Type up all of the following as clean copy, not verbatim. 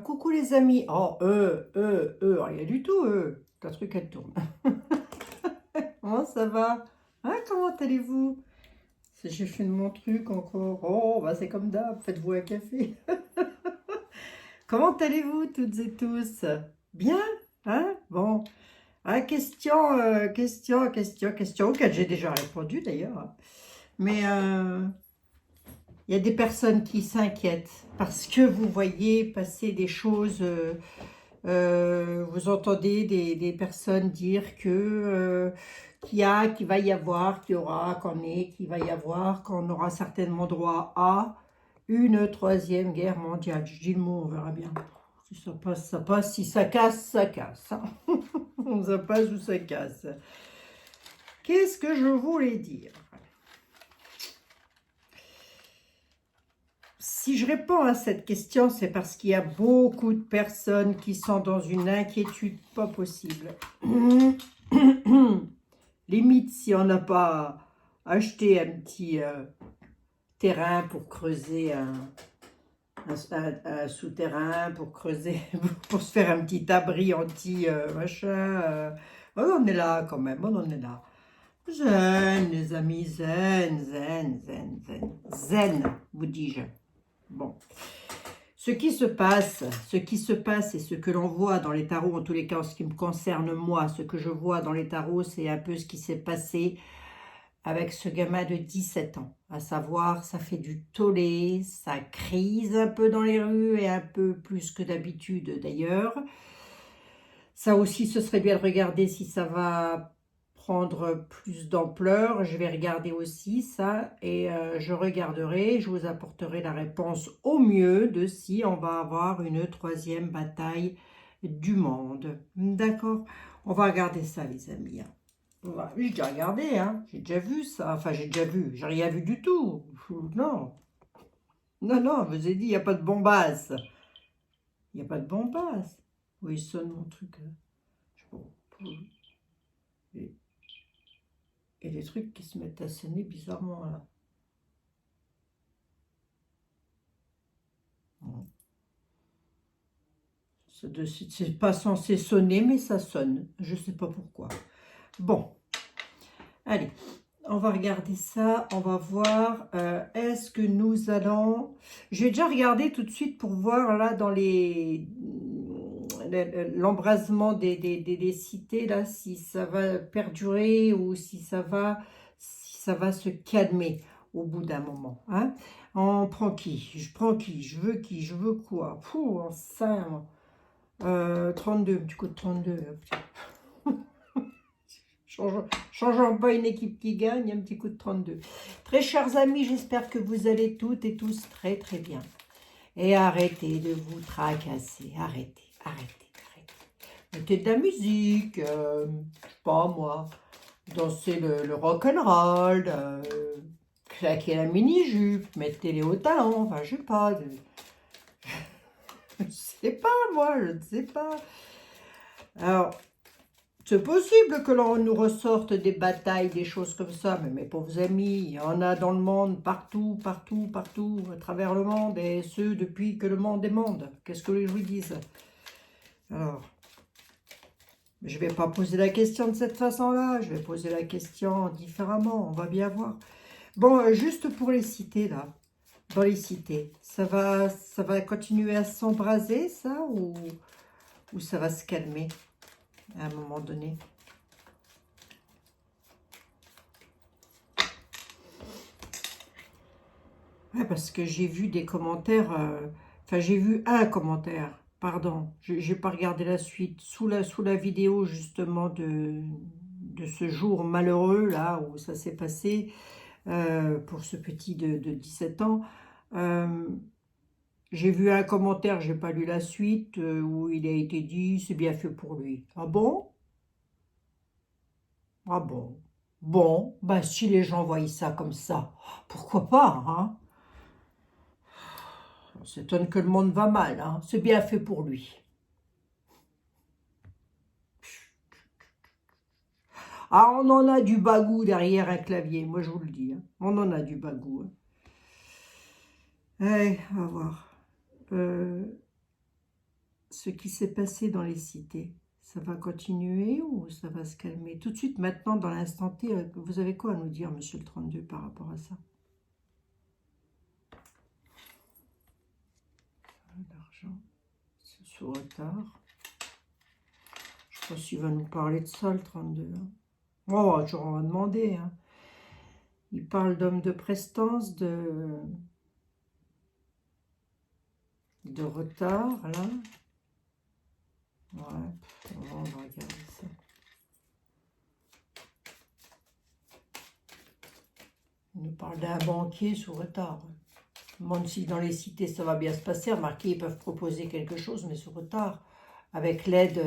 Coucou les amis. Oh, rien du tout, ta truc elle tourne. Comment ça va? Hein, comment allez-vous? Si j'ai fait de mon truc encore. Oh, bah c'est comme d'hab, faites-vous un café. Comment allez-vous toutes et tous? Bien? Hein? Bon. Ah, question auquel j'ai déjà répondu d'ailleurs, hein. Mais il y a des personnes qui s'inquiètent parce que vous voyez passer des choses. Vous entendez des personnes dire que qu'il va y avoir, qu'il y aura, qu'on est, qu'il va y avoir, qu'on aura certainement droit à une troisième guerre mondiale. Je dis le mot, on verra bien. Si ça passe, ça passe. Si ça casse, ça casse, hein. Ça passe ou ça casse. Qu'est-ce que je voulais dire? Si je réponds à cette question, c'est parce qu'il y a beaucoup de personnes qui sont dans une inquiétude pas possible. Limite, si on n'a pas acheté un petit terrain pour creuser un souterrain, pour creuser, pour se faire un petit abri anti-machin. Oh, on est là quand même, on en est là. Zen, les amis, zen, vous dis-je. Bon. Ce qui se passe et ce que l'on voit dans les tarots, en tous les cas en ce qui me concerne moi, ce que je vois dans les tarots, c'est un peu ce qui s'est passé avec ce gamin de 17 ans. À savoir, ça fait du tollé, ça crise un peu dans les rues et un peu plus que d'habitude d'ailleurs. Ça aussi, ce serait bien de regarder si ça va prendre plus d'ampleur. Je vais regarder aussi ça et je regarderai, je vous apporterai la réponse au mieux de si on va avoir une troisième bataille du monde. D'accord? On va regarder ça les amis, hein. J'ai déjà regardé, hein. J'ai déjà vu ça. Enfin, j'ai déjà vu. J'ai rien vu du tout. Non. Non, je vous ai dit, il n'y a pas de bombasse. Il n'y a pas de bombasse. Oui, il sonne mon truc, là. Et, et des trucs qui se mettent à sonner bizarrement, là. Bon. C'est pas censé sonner, mais ça sonne. Je sais pas pourquoi. Bon. Allez. On va regarder ça, on va voir, est-ce que nous allons... Je vais déjà regarder tout de suite pour voir là dans l'embrasement des cités, là, si ça va perdurer ou si ça va se calmer au bout d'un moment, hein. On prend qui? Je prends qui? Je veux qui? Je veux quoi? Pouh, en 5, 32, du coup de 32. Changeons pas une équipe qui gagne, un petit coup de 32. Très chers amis, j'espère que vous allez toutes et tous très très bien. Et arrêtez de vous tracasser. Arrêtez. Mettez de la musique, je sais pas moi, danser le rock'n'roll, claquer la mini-jupe, mettez les hauts talons, enfin je sais pas. Je sais pas moi, je ne sais pas. Alors... C'est possible que l'on nous ressorte des batailles, des choses comme ça, mais mes pauvres amis, il y en a dans le monde, partout, à travers le monde, et ce, depuis que le monde est monde. Qu'est-ce que je vous dise? Alors, je ne vais pas poser la question de cette façon-là, je vais poser la question différemment, on va bien voir. Bon, juste pour les cités, là, dans les cités, ça va continuer à s'embraser, ça, ou ça va se calmer à un moment donné? Ouais, parce que j'ai vu des commentaires, enfin j'ai vu un commentaire, pardon, je n'ai pas regardé la suite, sous la vidéo justement de ce jour malheureux là où ça s'est passé pour ce petit de 17 ans. euh, j'ai vu un commentaire, j'ai pas lu la suite, où il a été dit c'est bien fait pour lui. Ah bon? Ah bon? Bon, bah si les gens voient ça comme ça, pourquoi pas, hein? On s'étonne que le monde va mal, hein. C'est bien fait pour lui. Ah, on en a du bagou derrière un clavier, moi je vous le dis, hein. On en a du bagou, hein. Allez, on va voir. ce qui s'est passé dans les cités, ça va continuer ou ça va se calmer? Tout de suite, maintenant, dans l'instant T, vous avez quoi à nous dire, monsieur le 32, par rapport à ça? L'argent, c'est sous retard. Je pense qu'il va nous parler de ça, le 32. Hein. Oh, on va demander. Hein. Il parle d'homme de prestance, de retard, là. Ouais, on va regarder ça. Il nous parle d'un banquier sous retard. Même si dans les cités ça va bien se passer, remarquez, ils peuvent proposer quelque chose, mais sous retard. Avec l'aide,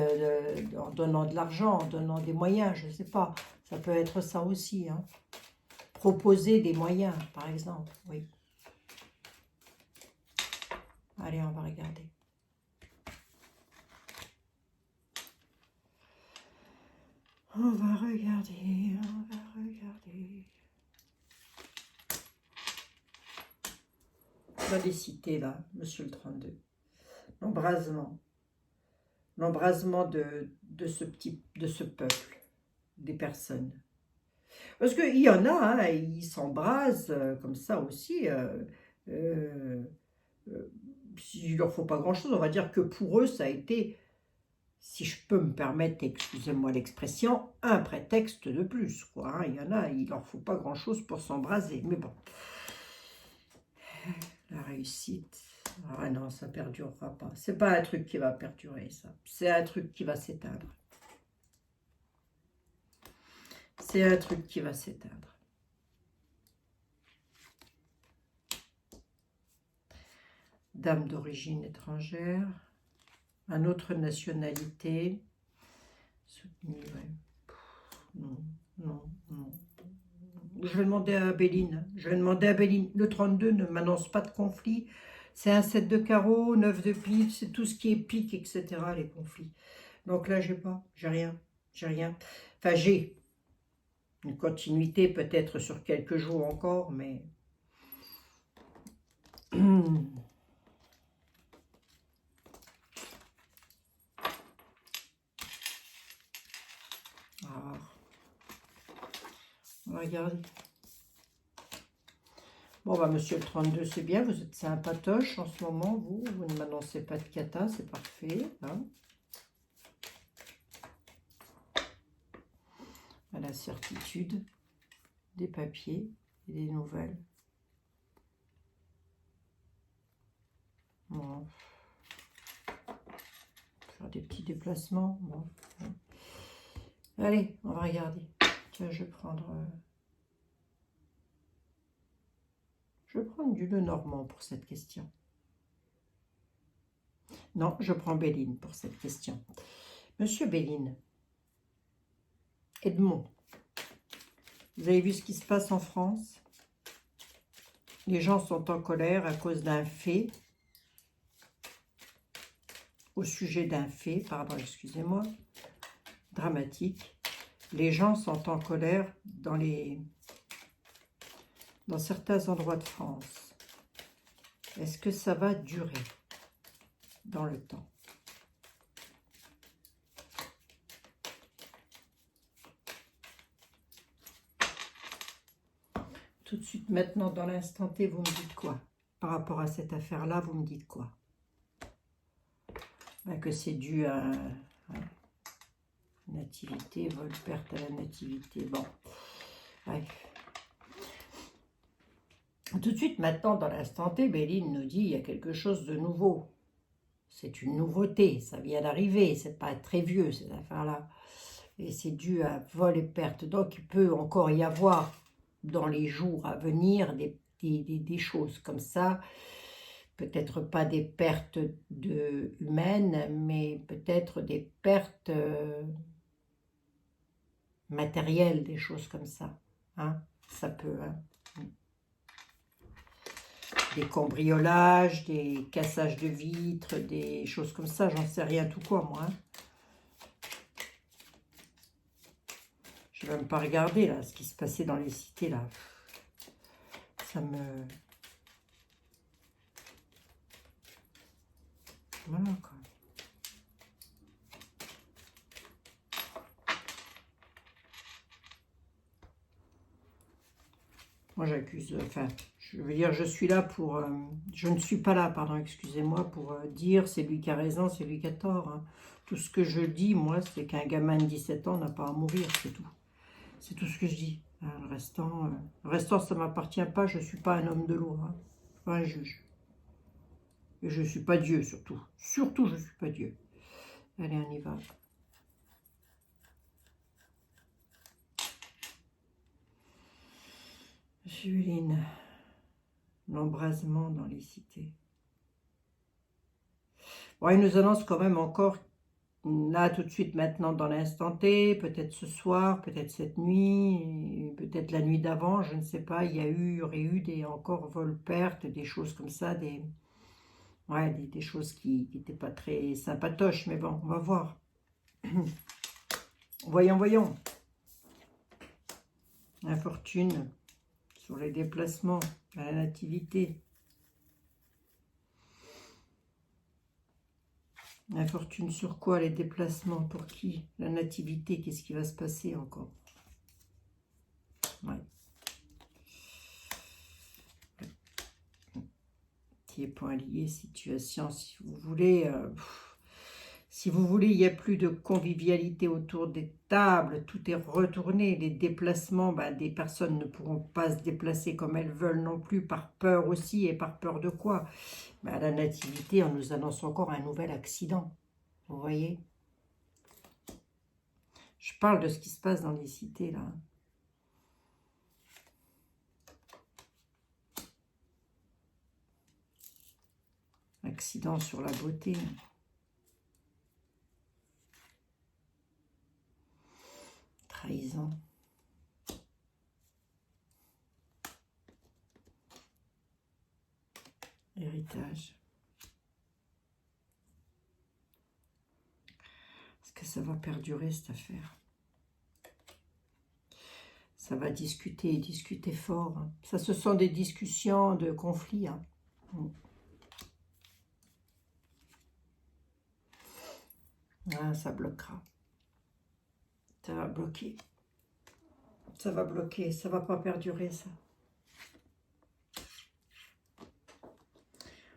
en donnant de l'argent, en donnant des moyens, je ne sais pas. Ça peut être ça aussi. Hein. Proposer des moyens, par exemple, oui. Allez, on va regarder. On va regarder, on va regarder. Dans les cités, là, monsieur le 32. L'embrasement. L'embrasement de ce peuple, des personnes. Parce qu'il y en a, hein, ils s'embrasent comme ça aussi. Il leur faut pas grand-chose. On va dire que pour eux, ça a été, si je peux me permettre, excusez-moi l'expression, un prétexte de plus. Quoi, hein. Il y en a, il leur faut pas grand-chose pour s'embraser. Mais bon, la réussite... Ah non, ça perdurera pas. C'est pas un truc qui va perdurer, ça. C'est un truc qui va s'éteindre. C'est un truc qui va s'éteindre. Dame d'origine étrangère. Un autre nationalité. Soutenu, ouais. Non, non, non. Je vais demander à Béline. Je vais demander à Béline. Le 32 ne m'annonce pas de conflit. C'est un 7 de carreau, 9 de pique, c'est tout ce qui est pique, etc. les conflits. Donc là, j'ai pas, j'ai rien, j'ai rien. Enfin, j'ai une continuité peut-être sur quelques jours encore, mais... Ah. Regardez. Bon, bah, monsieur le 32, c'est bien, vous êtes sympatoche en ce moment, vous ne m'annoncez pas de cata, c'est parfait. Hein. À la certitude des papiers et des nouvelles. Bon. Faire des petits déplacements. Bon. Allez, on va regarder. Tiens, je vais prendre... Je vais prendre du Lenormand pour cette question. Non, je prends Béline pour cette question. Monsieur Béline, Edmond, vous avez vu ce qui se passe en France? Les gens sont en colère à cause d'un fait, au sujet d'un fait, pardon, excusez-moi, dramatique. Les gens sont en colère dans certains endroits de France. Est-ce que ça va durer dans le temps? Tout de suite, maintenant, dans l'instant T, vous me dites quoi? Par rapport à cette affaire-là, vous me dites quoi? Ben, que c'est dû à nativité, vol, perte à la nativité. Bon, bref. Tout de suite, maintenant, dans l'instant T, Béline nous dit il y a quelque chose de nouveau. C'est une nouveauté, ça vient d'arriver, c'est pas très vieux, cette affaire-là. Et c'est dû à vol et perte. Donc, il peut encore y avoir, dans les jours à venir, des choses comme ça. Peut-être pas des pertes humaines, mais peut-être des pertes matérielles, des choses comme ça. Hein, ça peut... Hein. Des cambriolages, des cassages de vitres, des choses comme ça, j'en sais rien tout quoi, moi. Hein. Je ne vais même pas regarder, là, ce qui se passait dans les cités, là. Ça me... Voilà, quoi. Moi, j'accuse, enfin, je veux dire, je suis là pour, je ne suis pas là, pardon, excusez-moi, pour dire c'est lui qui a raison, c'est lui qui a tort. Hein. Tout ce que je dis, moi, c'est qu'un gamin de 17 ans n'a pas à mourir, c'est tout. C'est tout ce que je dis. Hein, le restant, ça ne m'appartient pas, je ne suis pas un homme de loi, hein. Je suis pas un juge. Et je ne suis pas Dieu, surtout. Surtout, je ne suis pas Dieu. Allez, on y va. Juline, l'embrasement dans les cités. Bon, il nous annonce quand même encore, là, tout de suite, maintenant, dans l'instant T, peut-être ce soir, peut-être cette nuit, peut-être la nuit d'avant, je ne sais pas, il y aurait eu des encore vols-pertes, des choses comme ça, ouais, des choses qui n'étaient pas très sympatoches, mais bon, on va voir. Voyons, voyons. Infortune sur les déplacements, à la nativité. Infortune sur quoi? Les déplacements, pour qui? La nativité, qu'est-ce qui va se passer encore? Ouais. Point lié, situation, si vous voulez, il n'y a plus de convivialité autour des tables, tout est retourné, les déplacements, des personnes ne pourront pas se déplacer comme elles veulent non plus, par peur aussi, et par peur de quoi? À la nativité, on nous annonce encore un nouvel accident, vous voyez? Je parle de ce qui se passe dans les cités, là. Accident sur la beauté. Trahison. Héritage. Est-ce que ça va perdurer, cette affaire? Ça va discuter, discuter fort. Hein. Ça, ce sont des discussions de conflits. Hein. Ah, ça bloquera. Ça va bloquer. Ça va bloquer. Ça va pas perdurer, ça.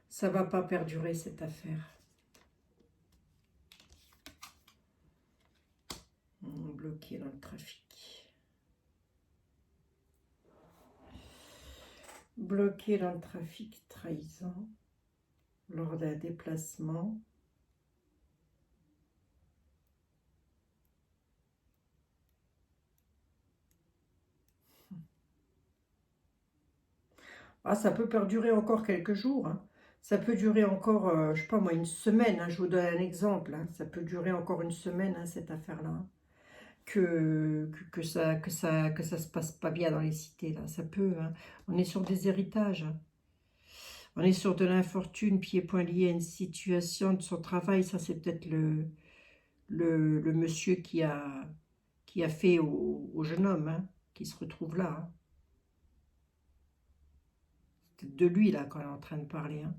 Ça va pas perdurer, cette affaire. Bloqué dans le trafic. Bloqué dans le trafic, trahison. Lors d'un déplacement. Ah, ça peut perdurer encore quelques jours. Hein. Ça peut durer encore, je sais pas moi, une semaine. Hein, je vous donne un exemple. Hein. Ça peut durer encore une semaine, hein, cette affaire-là. Hein. Que ça se passe pas bien dans les cités, là. Ça peut. Hein. On est sur des héritages. Hein. On est sur de l'infortune, pied et point lié à une situation de son travail. Ça, c'est peut-être le monsieur qui a fait au jeune homme, hein, qui se retrouve là. Hein. C'est de lui, là, qu'on est en train de parler. Hein.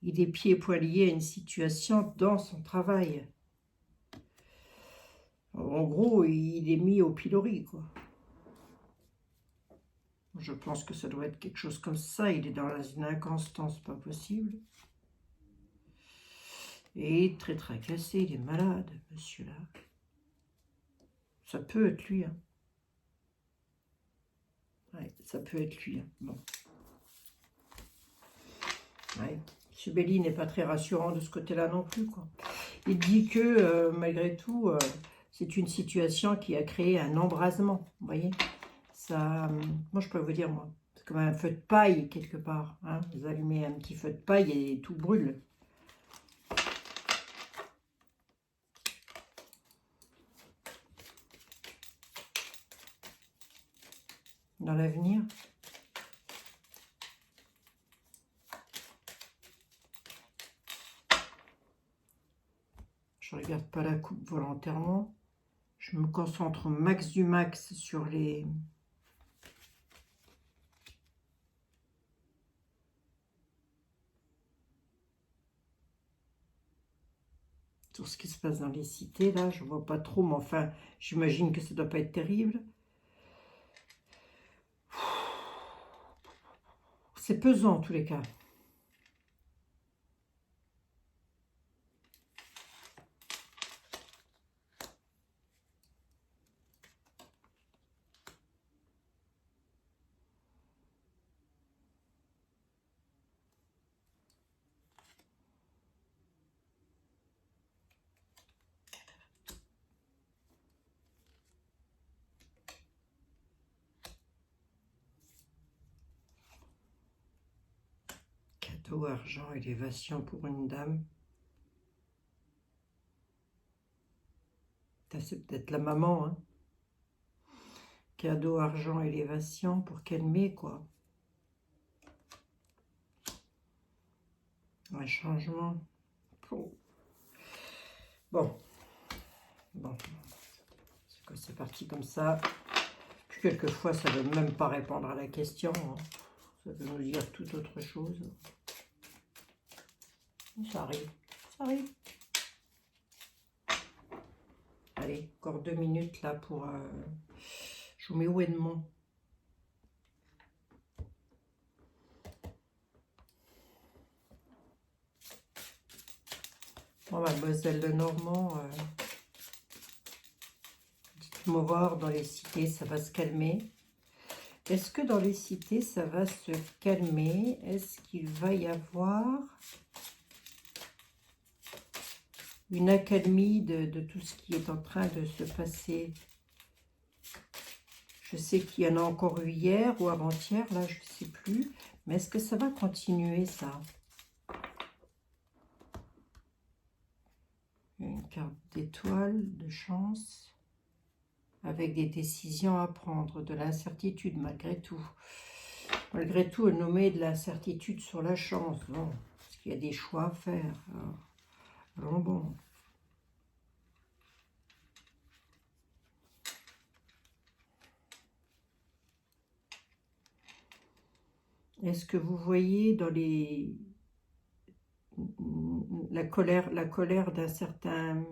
Il est pieds et poings liés à une situation dans son travail. En gros, il est mis au pilori, quoi. Je pense que ça doit être quelque chose comme ça. Il est dans une inconstance pas possible. Et très tracassé, il est malade, monsieur-là. Ça peut être lui. Hein. Ouais, ça peut être lui. Hein. Bon. Ouais. M. Belli n'est pas très rassurant de ce côté-là non plus, quoi. Il dit que, malgré tout, c'est une situation qui a créé un embrasement, vous voyez. Ça, moi, je peux vous dire, moi, c'est comme un feu de paille, quelque part. Hein. Vous allumez un petit feu de paille et tout brûle. Dans l'avenir. Je ne regarde pas la coupe volontairement. Je me concentre au max du max sur les... sur ce qui se passe dans les cités, là. Je ne vois pas trop, mais enfin, j'imagine que ça ne doit pas être terrible. C'est pesant en tous les cas. Cadeau, argent, élévation pour une dame. C'est peut-être la maman, hein. Cadeau, argent, élévation pour calmer, quoi. Un changement. Oh. Bon. Bon. C'est parti comme ça. Puis quelquefois, ça ne veut même pas répondre à la question, hein. Ça veut nous dire toute autre chose. Ça arrive. Ça arrive. Allez, encore 2 minutes là pour... Je vous mets où Edmond? Bon, mademoiselle Lenormand, dites-moi voir, dans les cités, ça va se calmer. Est-ce que dans les cités, ça va se calmer? Est-ce qu'il va y avoir une accalmie de tout ce qui est en train de se passer? Je sais qu'il y en a encore eu hier ou avant-hier, là, je ne sais plus. Mais est-ce que ça va continuer, ça? Une carte d'étoile, de chance, avec des décisions à prendre, de l'incertitude malgré tout. Malgré tout, elle nous met de l'incertitude sur la chance. Bon, parce qu'il y a des choix à faire. Alors bon. Est-ce que vous voyez dans la colère d'un certain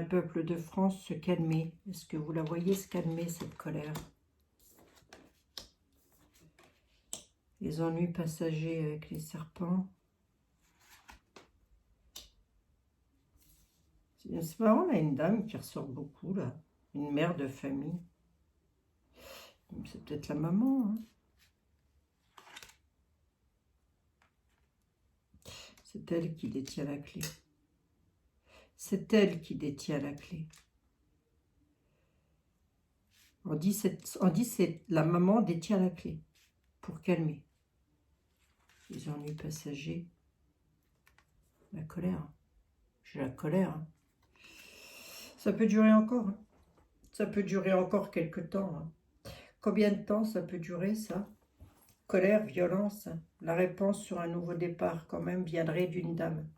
peuple de France se calmer? Est-ce que vous la voyez se calmer, cette colère? Les ennuis passagers avec les serpents. C'est marrant, là, une dame qui ressort beaucoup, là. Une mère de famille. C'est peut-être la maman, hein. C'est elle qui détient la clé. C'est elle qui détient la clé. On dit c'est la maman détient la clé pour calmer les ennuis passagers. La colère. J'ai la colère, hein. Ça peut durer encore, hein. Ça peut durer encore quelque temps, hein. Combien de temps ça peut durer, ça? Colère, violence. La réponse sur un nouveau départ, quand même, viendrait d'une dame.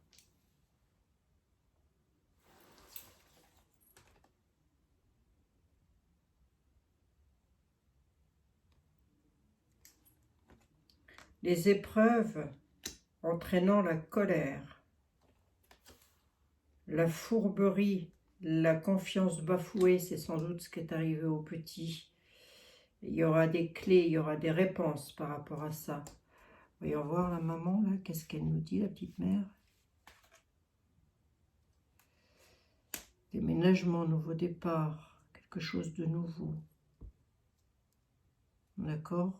Les épreuves entraînant la colère, la fourberie, la confiance bafouée, c'est sans doute ce qui est arrivé au petit. Il y aura des clés, il y aura des réponses par rapport à ça. Voyons voir la maman, là, qu'est-ce qu'elle nous dit, la petite mère? Déménagement, nouveau départ, quelque chose de nouveau. D'accord?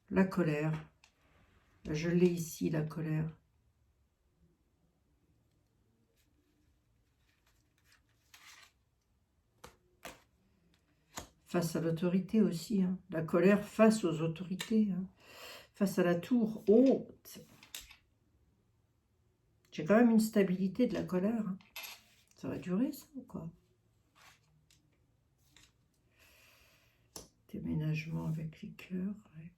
La colère. Je l'ai ici, la colère. Face à l'autorité aussi, hein. La colère face aux autorités, hein. Face à la tour haute. J'ai quand même une stabilité de la colère, hein. Ça va durer, ça, ou quoi? Déménagement avec les cœurs, ouais.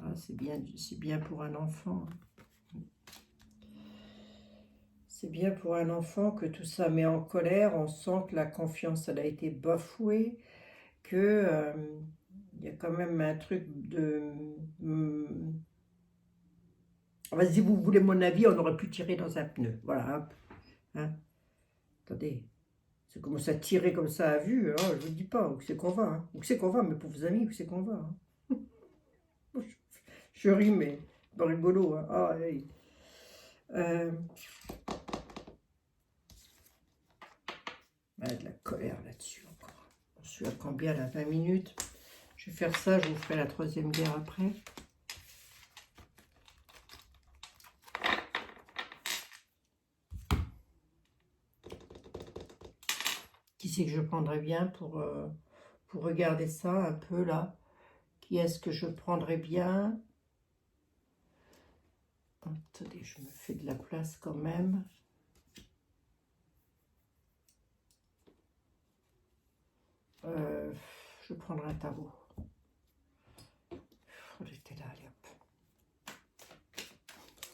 Ah, c'est bien pour un enfant, hein. C'est bien pour un enfant que tout ça met en colère. On sent que la confiance, elle a été bafouée, que il y a quand même un truc de... si vous voulez mon avis, on aurait pu tirer dans un pneu. Voilà, hop, hein. Attendez. Ça commence à tirer comme ça à vue. Alors, je vous dis pas où c'est qu'on va. Hein. Où c'est qu'on va, mes pauvres amis, où c'est qu'on va. Hein. Je ris, mais pas rigolo. Hein. Ah, hey. De la colère là-dessus encore. Je suis à combien là? 20 minutes. Je vais faire ça, je vous ferai la troisième guerre après. Qui c'est que je prendrais bien pour regarder ça un peu là? Qui est-ce que je prendrais bien? Attendez, je me fais de la place quand même. Je prendrai un tarot. J'étais là, allez hop.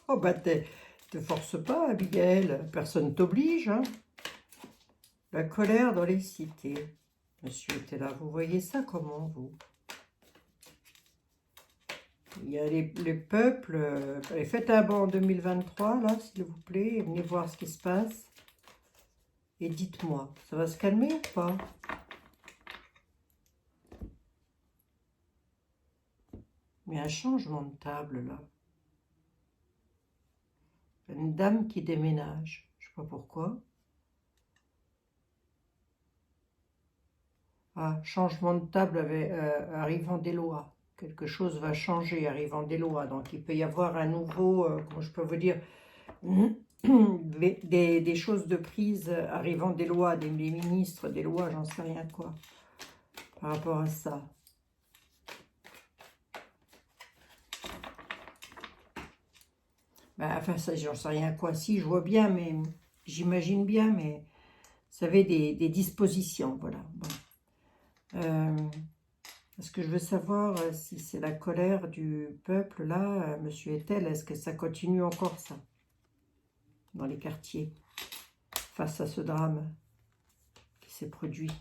Oh bah te force pas, Abigail. Personne t'oblige. Hein. La colère dans les cités. Monsieur était là. Vous voyez ça comment, vous? Il y a les peuples. Faites un banc en 2023, là, s'il vous plaît. Venez voir ce qui se passe. Et dites-moi, ça va se calmer ou pas? Mais un changement de table, là. Une dame qui déménage. Je ne sais pas pourquoi. Ah, changement de table arrivant des lois. Quelque chose va changer arrivant des lois. Donc, il peut y avoir un nouveau, comment je peux vous dire, des choses de prise arrivant des lois, des ministres, des lois, j'en sais rien quoi, par rapport à ça. Ben, enfin, ça, j'en sais rien quoi. Si, je vois bien, mais j'imagine bien, mais vous savez, des dispositions, voilà. Bon. Est-ce que je veux savoir si c'est la colère du peuple, là, monsieur Etel, est-ce que ça continue encore, ça, dans les quartiers, face à ce drame qui s'est produit?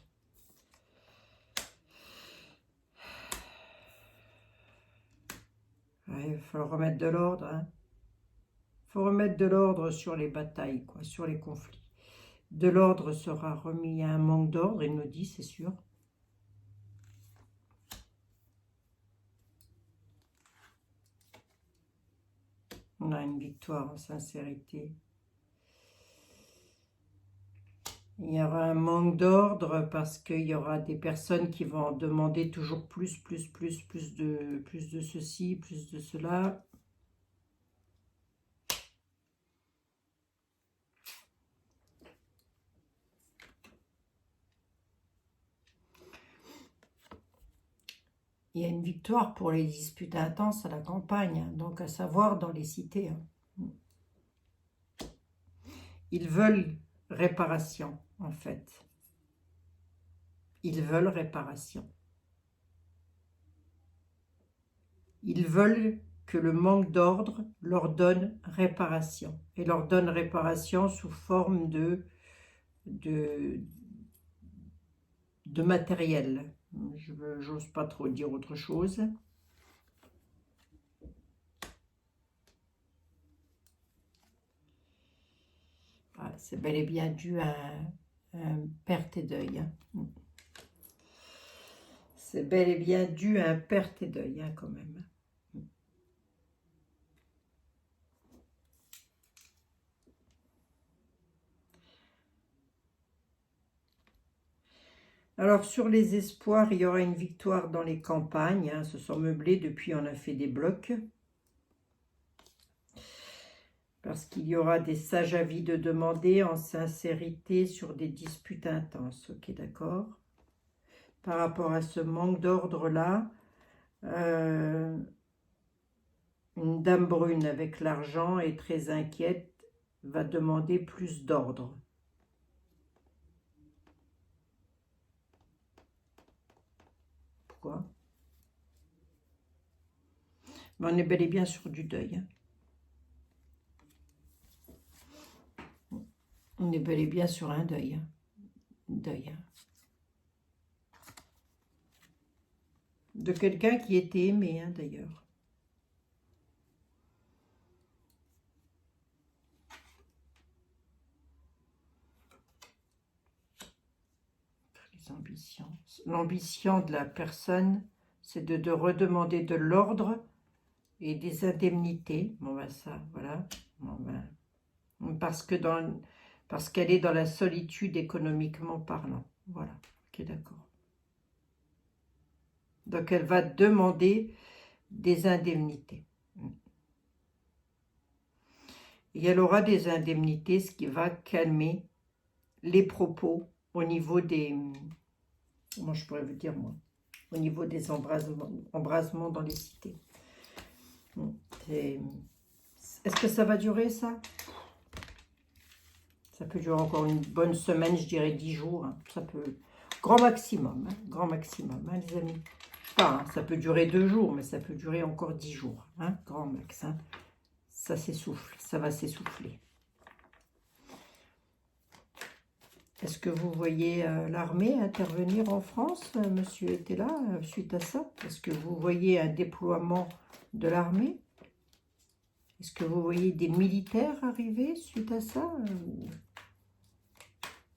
Ouais, il va falloir remettre de l'ordre, hein. Il faut remettre de l'ordre sur les batailles, quoi, sur les conflits. De l'ordre sera remis. Il y a un manque d'ordre, il nous dit, c'est sûr. On a une victoire en sincérité. Il y aura un manque d'ordre parce qu'il y aura des personnes qui vont demander toujours plus de ceci, plus de cela. Il y a une victoire pour les disputes intenses à la campagne, hein, donc à savoir dans les cités. Hein. Ils veulent réparation, en fait. Ils veulent réparation. Ils veulent que le manque d'ordre leur donne réparation. Et leur donne réparation sous forme de matériel. Je n'ose pas trop dire autre chose. Ah, c'est bel et bien dû à un perte et deuil. Hein. C'est bel et bien dû à un perte et deuil, hein, quand même. Alors, sur les espoirs, il y aura une victoire dans les campagnes. Hein, se sont meublés, depuis on a fait des blocs. Parce qu'il y aura des sages avis de demander en sincérité sur des disputes intenses. Ok, d'accord. Par rapport à ce manque d'ordre-là, une dame brune avec l'argent est très inquiète, va demander plus d'ordre. Pourquoi? Mais on est bel et bien sur du deuil. Hein. On est bel et bien sur un deuil. Hein. Deuil. Hein. De quelqu'un qui était aimé, hein, d'ailleurs. les ambitions. L'ambition de la personne, c'est de redemander de l'ordre et des indemnités. Bon, ben ça, voilà. Bon, ben, parce qu'elle est dans la solitude économiquement parlant. Voilà, ok, d'accord. Donc, elle va demander des indemnités. Et elle aura des indemnités, ce qui va calmer les propos au niveau des... Comment je pourrais vous dire, moi? Au niveau des embrasements dans les cités. Est-ce que ça va durer, ça? Ça peut durer encore une bonne semaine, je dirais 10 jours. Hein. Ça peut... Grand maximum, hein, les amis. Pas, hein, ça peut durer 2 jours, mais ça peut durer encore 10 jours. Hein, grand max. Hein. Ça s'essouffle, ça va s'essouffler. Est-ce que vous voyez l'armée intervenir en France? Monsieur était là suite à ça. Est-ce que vous voyez un déploiement de l'armée? Est-ce que vous voyez des militaires arriver suite à ça?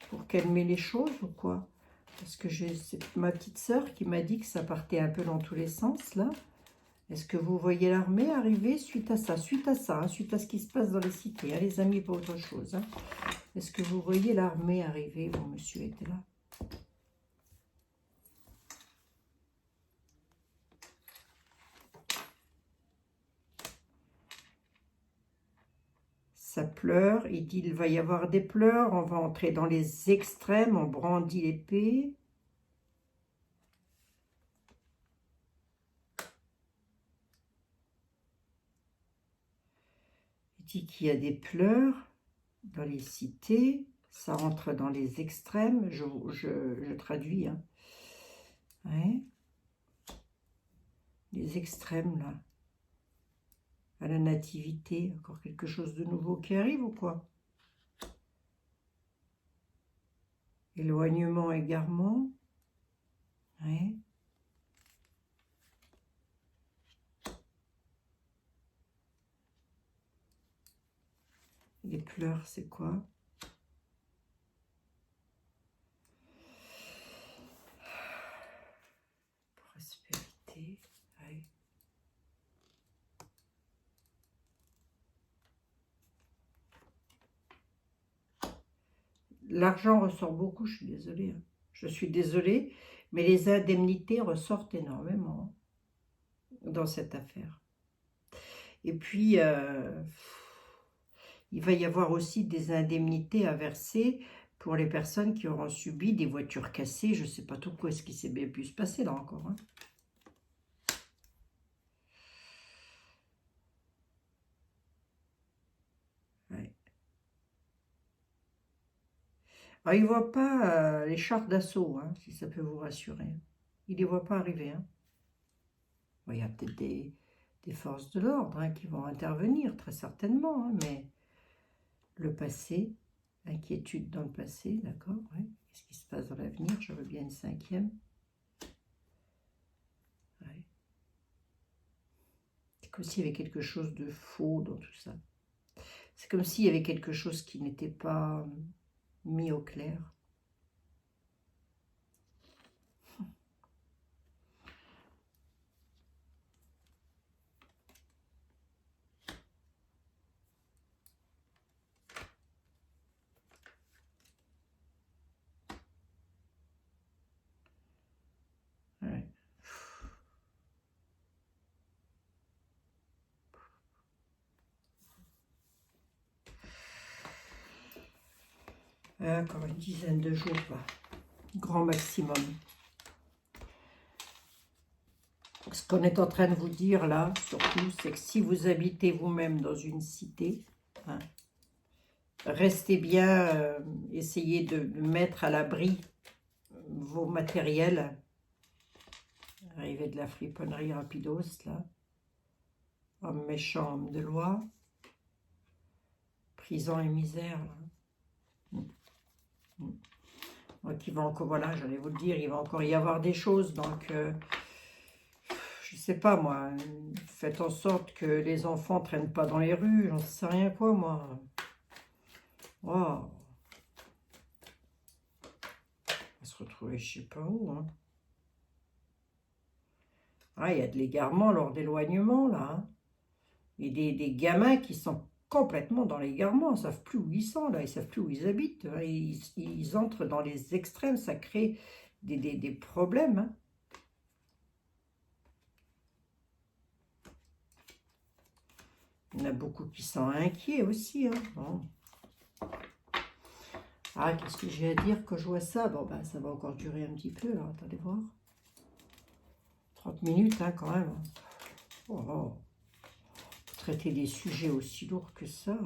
Pour calmer les choses ou quoi? Parce que j'ai ma petite sœur qui m'a dit que ça partait un peu dans tous les sens, là. Est-ce que vous voyez l'armée arriver suite à ça, hein, suite à ce qui se passe dans les cités, hein, les amis, pas autre chose. Hein. Est-ce que vous voyez l'armée arriver? Bon, monsieur était là. Ça pleure, il dit il va y avoir des pleurs, on va entrer dans les extrêmes, on brandit l'épée. Il dit qu'il y a des pleurs dans les cités, ça rentre dans les extrêmes, je traduis. Hein. Ouais. Les extrêmes, là. À la nativité, encore quelque chose de nouveau qui arrive ou quoi? Éloignement, égarement. Ouais. Les pleurs, c'est quoi? Prospérité. Ouais. L'argent ressort beaucoup, je suis désolée. Hein. Je suis désolée, mais les indemnités ressortent énormément dans cette affaire. Et puis, il va y avoir aussi des indemnités à verser pour les personnes qui auront subi des voitures cassées. Je ne sais pas trop quoi est-ce qui s'est bien pu se passer là encore. Hein. Ouais. Alors, il ne voit pas les chars d'assaut, hein, si ça peut vous rassurer. Il ne les voit pas arriver. Hein. Bon, il y a peut-être des forces de l'ordre hein, qui vont intervenir, très certainement, hein, mais le passé, inquiétude dans le passé, d'accord, ouais. Qu'est-ce qui se passe dans l'avenir? Je veux bien une 5e. Ouais. C'est comme s'il y avait quelque chose de faux dans tout ça. C'est comme s'il y avait quelque chose qui n'était pas mis au clair. Ouais. Encore une dizaine de jours, quoi. Grand maximum. Ce qu'on est en train de vous dire là, surtout, c'est que si vous habitez vous-même dans une cité, hein, restez bien, essayez de mettre à l'abri vos matériels. Arrivée de la friponnerie rapidos, là. Homme méchant, homme de loi. Prison et misère, là. Donc, il va encore, voilà, j'allais vous le dire, il va encore y avoir des choses, donc... je sais pas moi, faites en sorte que les enfants traînent pas dans les rues, j'en sais rien quoi moi. Wow. retrouver je sais pas où. Hein. Ah, il y a de l'égarement lors d'éloignement, là. Hein. Et des gamins qui sont complètement dans l'égarement. Ils ne savent plus où ils sont, là. Ils ne savent plus où ils habitent. Hein. Ils entrent dans les extrêmes. Ça crée des problèmes. Hein. Il y en a beaucoup qui sont inquiets aussi. Hein. Bon. Ah, qu'est-ce que j'ai à dire quand je vois ça? Bon, ben, ça va encore durer un petit peu. Là. Attendez voir. 30 minutes, hein, quand même. Oh, oh. Traiter des sujets aussi lourds que ça.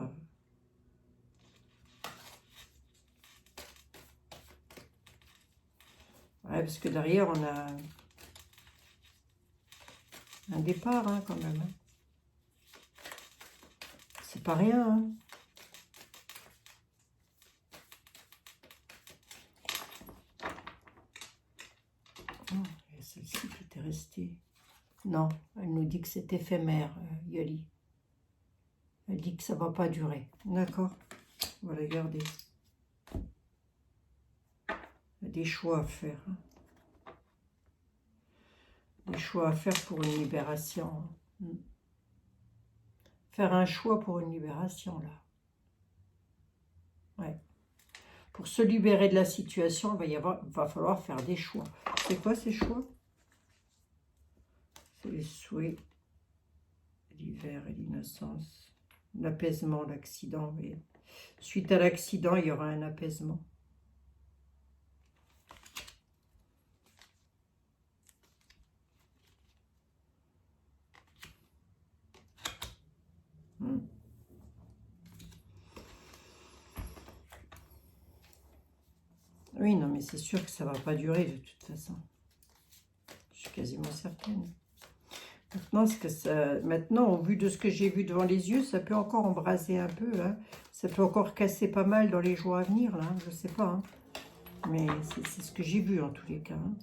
Ouais, parce que derrière, on a un départ, hein, quand même. Hein. C'est pas rien, hein. Oh, il y a celle-ci qui était restée. Non, elle nous dit que c'est éphémère, Yoli. Elle dit que ça va pas durer. D'accord, on va la garder. Il y a des choix à faire. Hein. Des choix à faire pour une libération. Hein. Faire un choix pour une libération, là. Ouais. Pour se libérer de la situation, il va falloir faire des choix. C'est quoi ces choix? C'est les souhaits, l'hiver et l'innocence. L'apaisement, l'accident. Mais suite à l'accident, il y aura un apaisement. Oui, non, mais c'est sûr que ça ne va pas durer de toute façon. Je suis quasiment certaine. Maintenant, au vu de ce que j'ai vu devant les yeux, ça peut encore embraser un peu. Hein. Ça peut encore casser pas mal dans les jours à venir. Là, je ne sais pas. Hein. Mais c'est ce que j'ai vu en tous les cas. Hein.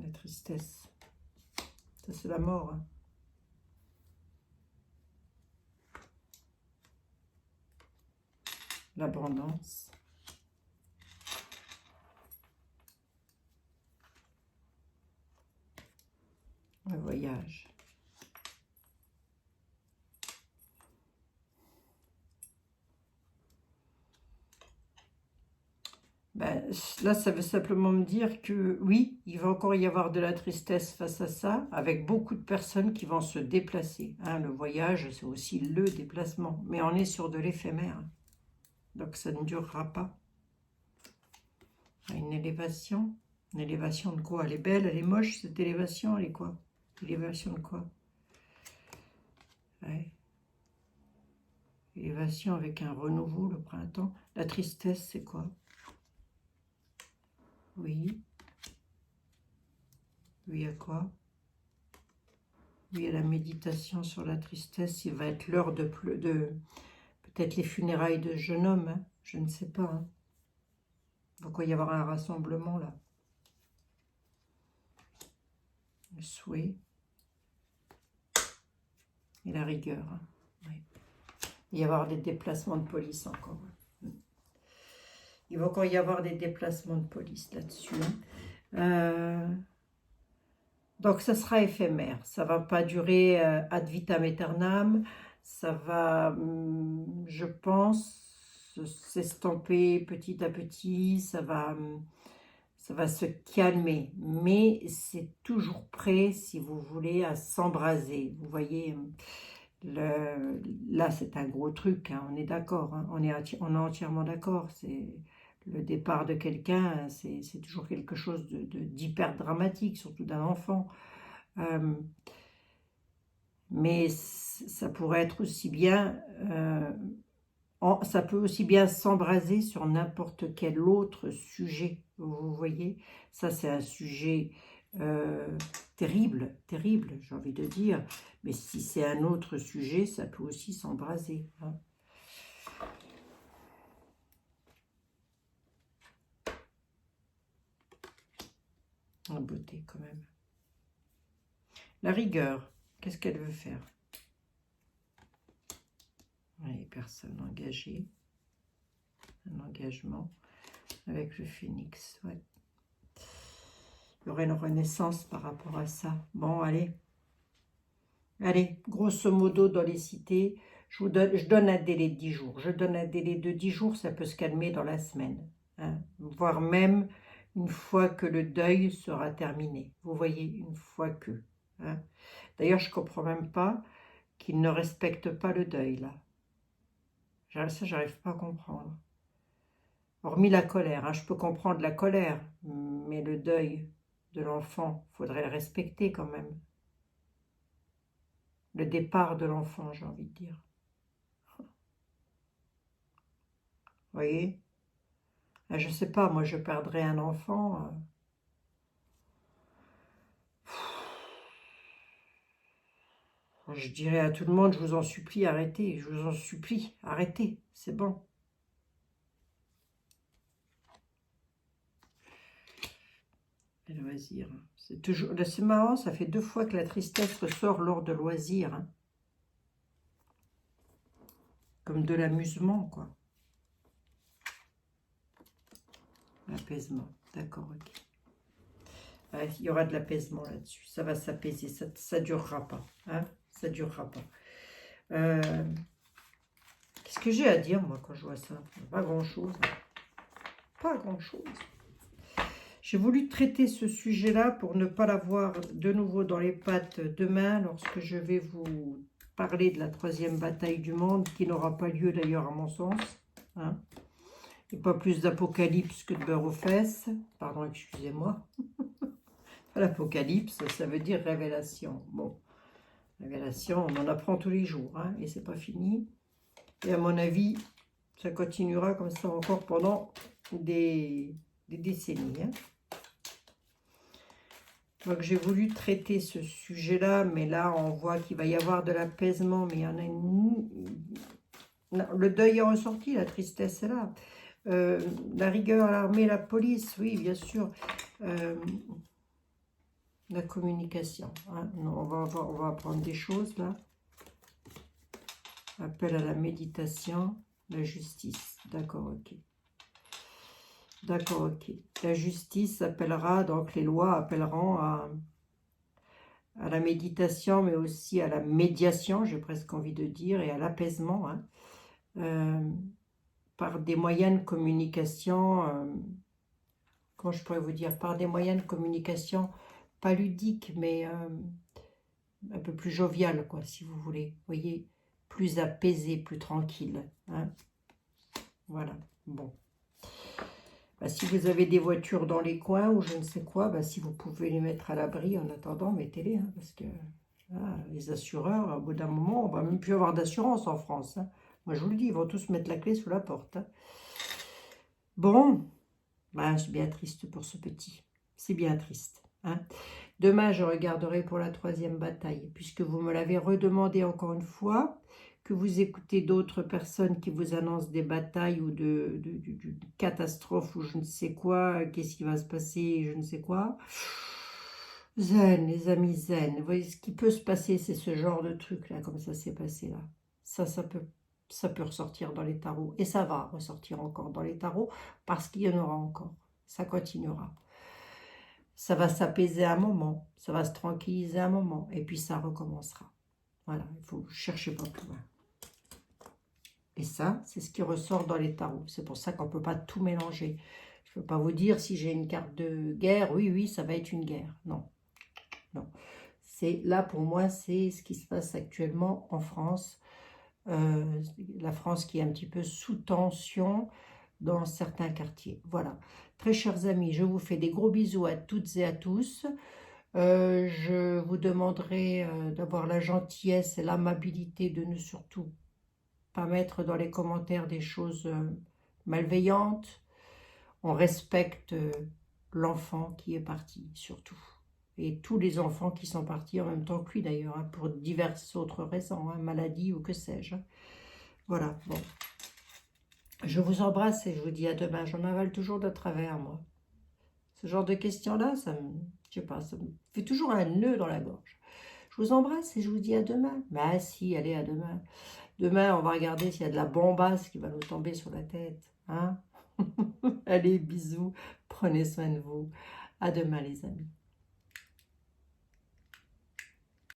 La tristesse. Ça, c'est la mort. Hein. L'abondance. Le voyage. Ben, là, ça veut simplement me dire que oui, il va encore y avoir de la tristesse face à ça, avec beaucoup de personnes qui vont se déplacer. Hein, le voyage, c'est aussi le déplacement, mais on est sur de l'éphémère. Donc ça ne durera pas. Une élévation. Une élévation de quoi? Elle est belle, elle est moche, cette élévation, elle est quoi? Élévation de quoi? Ouais. Élévation avec un renouveau, le printemps. La tristesse, c'est quoi? Oui. Oui, à quoi? Oui, à la méditation sur la tristesse. Il va être l'heure de peut-être les funérailles de jeune homme. Hein, je ne sais pas. Hein. Pourquoi y avoir un rassemblement là? Le souhait. Et la rigueur. Hein. Oui. Il va y avoir des déplacements de police encore. Il va encore y avoir des déplacements de police là-dessus. Hein. Donc, ça sera éphémère. Ça ne va pas durer ad vitam aeternam. Ça va, je pense, s'estomper petit à petit. Ça va se calmer. Mais c'est toujours prêt, si vous voulez, à s'embraser. Vous voyez, là, c'est un gros truc. Hein, on est d'accord. Hein, on est entièrement d'accord. C'est... Le départ de quelqu'un, c'est toujours quelque chose d'hyper dramatique, surtout d'un enfant. Mais ça pourrait être aussi bien, ça peut aussi bien s'embraser sur n'importe quel autre sujet. Vous voyez, ça c'est un sujet terrible, terrible, j'ai envie de dire. Mais si c'est un autre sujet, ça peut aussi s'embraser. Hein. En beauté quand même. La rigueur, qu'est-ce qu'elle veut faire? personne engagée. Un engagement avec le phénix, ouais. Il y aurait une renaissance par rapport à ça. Bon, allez. Allez, grosso modo, dans les cités, je donne un délai de 10 jours. Je donne un délai de 10 jours, ça peut se calmer dans la semaine. Hein, voire même une fois que le deuil sera terminé. Vous voyez, une fois que. Hein. D'ailleurs, je ne comprends même pas qu'ils ne respectent pas le deuil, là. Ça, j'arrive pas à comprendre. Hormis la colère, hein, je peux comprendre la colère, mais le deuil de l'enfant, il faudrait le respecter quand même. Le départ de l'enfant, j'ai envie de dire. Vous voyez? Je ne sais pas, moi je perdrais un enfant. Je dirais à tout le monde, je vous en supplie, arrêtez. Je vous en supplie, arrêtez. C'est bon. Les loisirs. C'est marrant, ça fait 2 fois que la tristesse ressort lors de loisirs. Hein. Comme de l'amusement, quoi. L'apaisement, d'accord, ok. Ouais, il y aura de l'apaisement là-dessus. Ça va s'apaiser, ça ne durera pas. Hein, ça ne durera pas. Qu'est-ce que j'ai à dire, moi, quand je vois ça? Pas grand-chose. Pas grand-chose. J'ai voulu traiter ce sujet-là pour ne pas l'avoir de nouveau dans les pattes demain, lorsque je vais vous parler de la 3e bataille du monde, qui n'aura pas lieu d'ailleurs à mon sens. Hein. Et pas plus d'apocalypse que de beurre aux fesses. Pardon, excusez-moi. L'apocalypse, ça veut dire révélation. Bon, révélation, on en apprend tous les jours, hein, et c'est pas fini. Et à mon avis, ça continuera comme ça encore pendant des décennies. Hein. Donc j'ai voulu traiter ce sujet-là, mais là on voit qu'il va y avoir de l'apaisement, mais il y en a une... Non, le deuil est ressorti, la tristesse est là. La rigueur, l'armée, la police, oui, bien sûr. La communication. Hein. Non, on va apprendre des choses là. Appel à la méditation, la justice. D'accord, ok. D'accord, ok. La justice appellera, donc les lois appelleront à la méditation, mais aussi à la médiation, j'ai presque envie de dire, et à l'apaisement, hein, par des moyens de communication, comment je pourrais vous dire, par des moyens de communication pas ludiques, mais un peu plus jovial, quoi, si vous voulez. Vous voyez, plus apaisé, plus tranquille. Hein. Voilà, bon. Bah, si vous avez des voitures dans les coins ou je ne sais quoi, bah, si vous pouvez les mettre à l'abri en attendant, mettez-les. Hein, parce que là, les assureurs, au bout d'un moment, on ne va même plus avoir d'assurance en France. Hein. Moi, je vous le dis, ils vont tous mettre la clé sous la porte. Hein. Bon, bah, je suis bien triste pour ce petit. C'est bien triste. Hein. Demain, je regarderai pour la 3e bataille, puisque vous me l'avez redemandé encore une fois, que vous écoutez d'autres personnes qui vous annoncent des batailles ou de catastrophes ou je ne sais quoi, qu'est-ce qui va se passer, je ne sais quoi. Zen, les amis zen. Vous voyez, ce qui peut se passer, c'est ce genre de truc-là, comme ça s'est passé là. Ça peut ressortir dans les tarots. Et ça va ressortir encore dans les tarots, parce qu'il y en aura encore. Ça continuera. Ça va s'apaiser un moment, ça va se tranquilliser un moment, et puis ça recommencera. Voilà, il faut chercher pas plus loin. Et ça, c'est ce qui ressort dans les tarots. C'est pour ça qu'on ne peut pas tout mélanger. Je ne peux pas vous dire si j'ai une carte de guerre, oui, ça va être une guerre. Non, non. Là, pour moi, c'est ce qui se passe actuellement en France. La France qui est un petit peu sous tension dans certains quartiers. Voilà. Très chers amis, je vous fais des gros bisous à toutes et à tous. Je vous demanderai d'avoir la gentillesse et l'amabilité de ne surtout pas mettre dans les commentaires des choses malveillantes. On respecte l'enfant qui est parti, surtout. Et tous les enfants qui sont partis en même temps que lui d'ailleurs, hein, pour diverses autres raisons, hein, maladie ou que sais-je. Voilà, bon. Je vous embrasse et je vous dis à demain. J'en avale toujours de travers, moi. Ce genre de questions-là, je sais pas, ça me fait toujours un nœud dans la gorge. Je vous embrasse et je vous dis à demain. Bah si, allez, à demain. Demain, on va regarder s'il y a de la bombasse qui va nous tomber sur la tête. Hein. Allez, bisous. Prenez soin de vous. À demain, les amis.